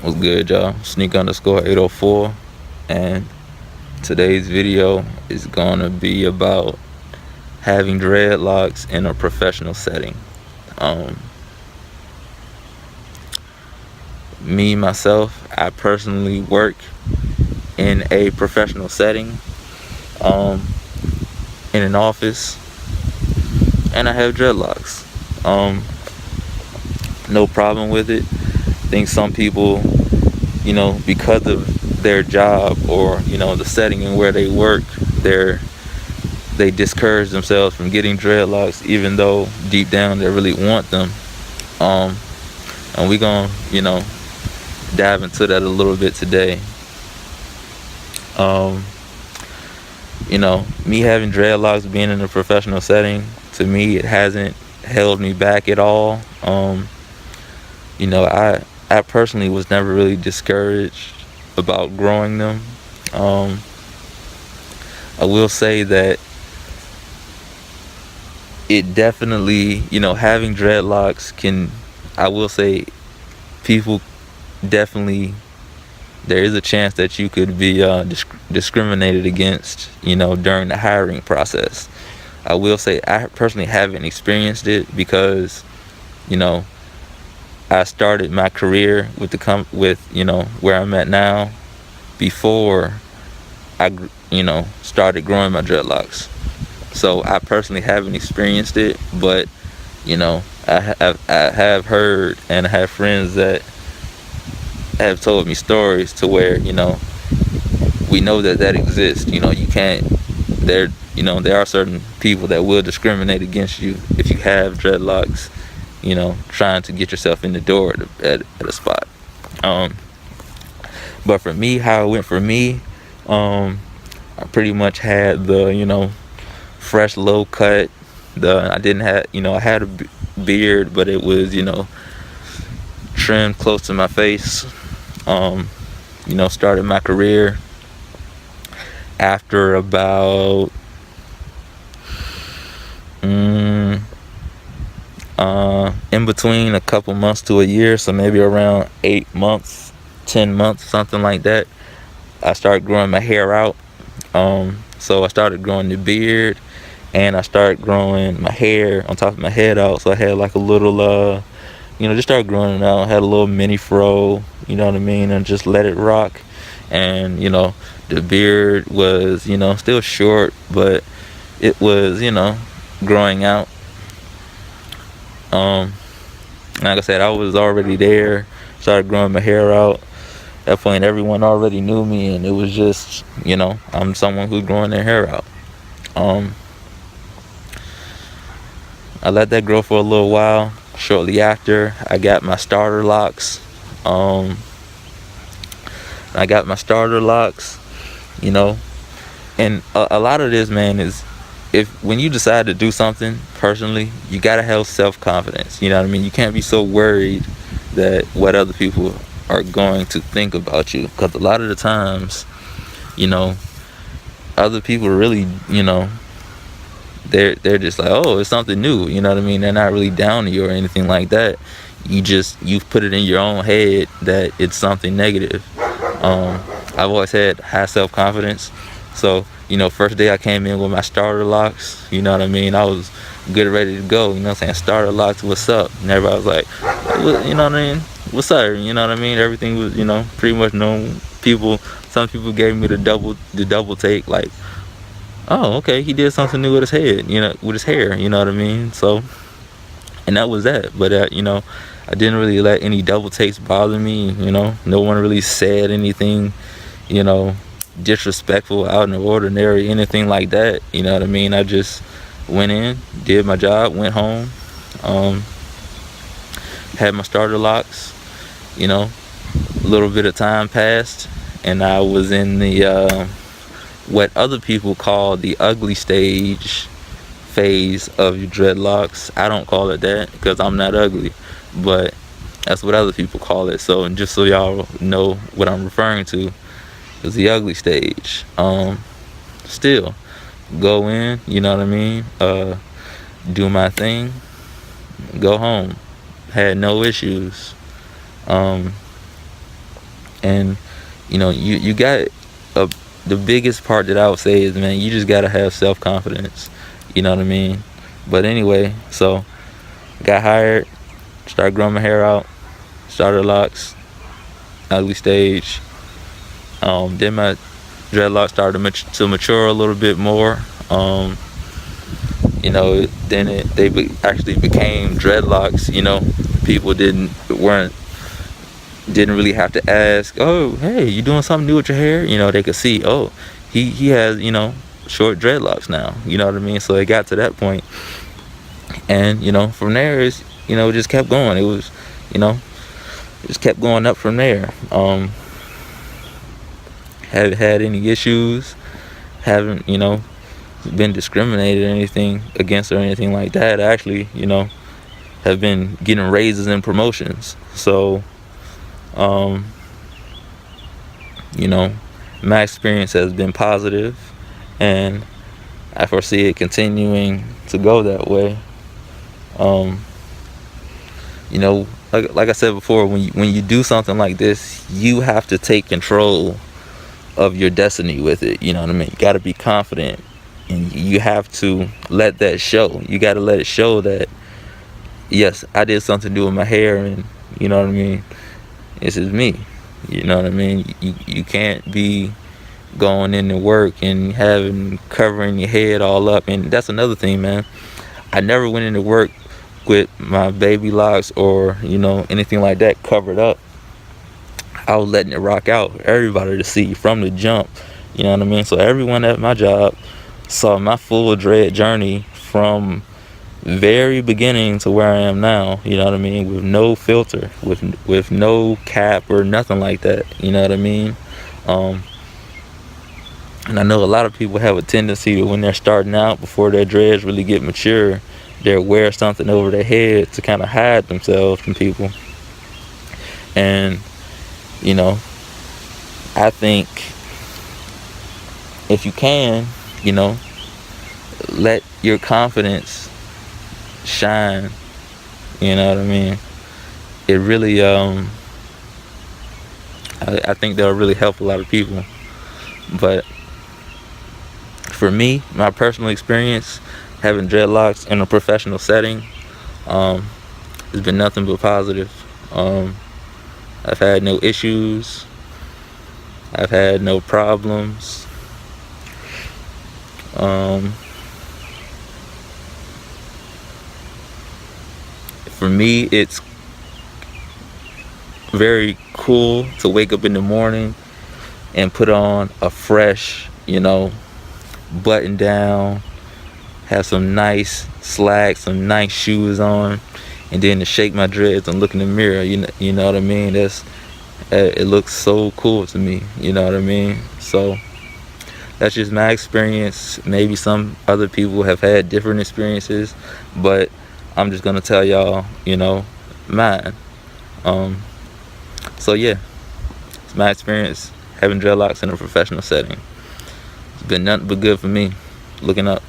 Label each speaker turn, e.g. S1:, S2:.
S1: What's good, y'all? Sneak_804, and today's video is gonna be about having dreadlocks in a professional setting. Me myself, I personally work in a professional setting, in an office, and I have dreadlocks. No problem with it. I think some people, because of their job or the setting and where they work, they discourage themselves from getting dreadlocks, even though deep down they really want them. And we're gonna dive into that a little bit today. Me having dreadlocks, being in a professional setting, to me it hasn't held me back at all. I personally was never really discouraged about growing them. I will say that it definitely, having dreadlocks I will say people definitely, there is a chance that you could be discriminated against, during the hiring process. I will say I personally haven't experienced it because, I started my career with where I'm at now before I started growing my dreadlocks. So I personally haven't experienced it, but I have heard and I have friends that have told me stories to where we know that exists. You can't, there are certain people that will discriminate against you if you have dreadlocks, trying to get yourself in the door at a spot. But for me, how it went for me, I pretty much had the fresh low cut. I didn't have, I had a beard, but it was trimmed close to my face. Started my career after about in between a couple months to a year, so maybe around 8 months, 10 months, something like that, I started growing my hair out. So I started growing the beard, and I started growing my hair on top of my head out. So I had like a little just started growing it out. Had a little mini fro, you know what I mean, and just let it rock. And the beard was still short, but it was growing out. Like I said, I was already there, started growing my hair out. At that point, everyone already knew me, and it was just I'm someone who's growing their hair out. I let that grow for a little while. Shortly after, I got my starter locks. And a lot of this, man, is when you decide to do something personally, you gotta have self-confidence. You know what I mean? You can't be so worried that what other people are going to think about you, because a lot of the times, other people really, they're just like, oh, it's something new. You know what I mean? They're not really down to you or anything like that. You've put it in your own head that it's something negative. I've always had high self-confidence. So, first day I came in with my starter locks, you know what I mean? I was good, ready to go, saying, starter locks, what's up? And everybody was like, you know what I mean? What's up? You know what I mean? Everything was, pretty much known. Some people gave me the double take, like, oh, okay, he did something new with his head, with his hair, you know what I mean? So, and that was that. But, I didn't really let any double takes bother me, no one really said anything, disrespectful, out in the ordinary, anything like that, you know what I mean? I just went in, did my job, went home, had my starter locks, a little bit of time passed, and I was in the what other people call the ugly stage phase of your dreadlocks. I don't call it that because I'm not ugly, but that's what other people call it. So, and just so y'all know what I'm referring to, is the ugly stage. Still go in, you know what I mean, do my thing, go home, had no issues. And you got a, the biggest part that I would say is, man, you just gotta have self-confidence. You know what I mean? But anyway, so got hired, started growing my hair out, started locks, ugly stage. Then my dreadlocks started to mature a little bit more. Then actually became dreadlocks. People didn't really have to ask, oh, hey, you doing something new with your hair? They could see, oh, he has, short dreadlocks now. You know what I mean? So it got to that point. And, from there, it just kept going. It was, it just kept going up from there. Haven't had any issues. Haven't, been discriminated or anything against or anything like that. Actually, have been getting raises and promotions. So, my experience has been positive, and I foresee it continuing to go that way. Like I said before, when you do something like this, you have to take control of your destiny with it. You know what I mean? You got to be confident, and you have to let that show. You got to let it show that, yes, I did something to do with my hair, and you know what I mean? This is me. You know what I mean? You can't be going into work and covering your head all up. And that's another thing, man. I never went into work with my baby locks or anything like that covered up. I was letting it rock out for everybody to see from the jump. You know what I mean? So everyone at my job saw my full dread journey from very beginning to where I am now. You know what I mean? With no filter, with no cap or nothing like that. You know what I mean? And I know a lot of people have a tendency to, when they're starting out, before their dreads really get mature, they'll wear something over their head to kind of hide themselves from people. And I think if you can, let your confidence shine. You know what I mean? It really, I think that'll really help a lot of people. But for me, my personal experience having dreadlocks in a professional setting, has been nothing but positive. I've had no issues. I've had no problems. For me, it's very cool to wake up in the morning and put on a fresh, button down, have some nice slacks, some nice shoes on, and then to shake my dreads and look in the mirror. You know what I mean? It looks so cool to me. You know what I mean? So that's just my experience. Maybe some other people have had different experiences, but I'm just gonna tell y'all, mine. So yeah, it's my experience having dreadlocks in a professional setting. It's been nothing but good for me. Looking up.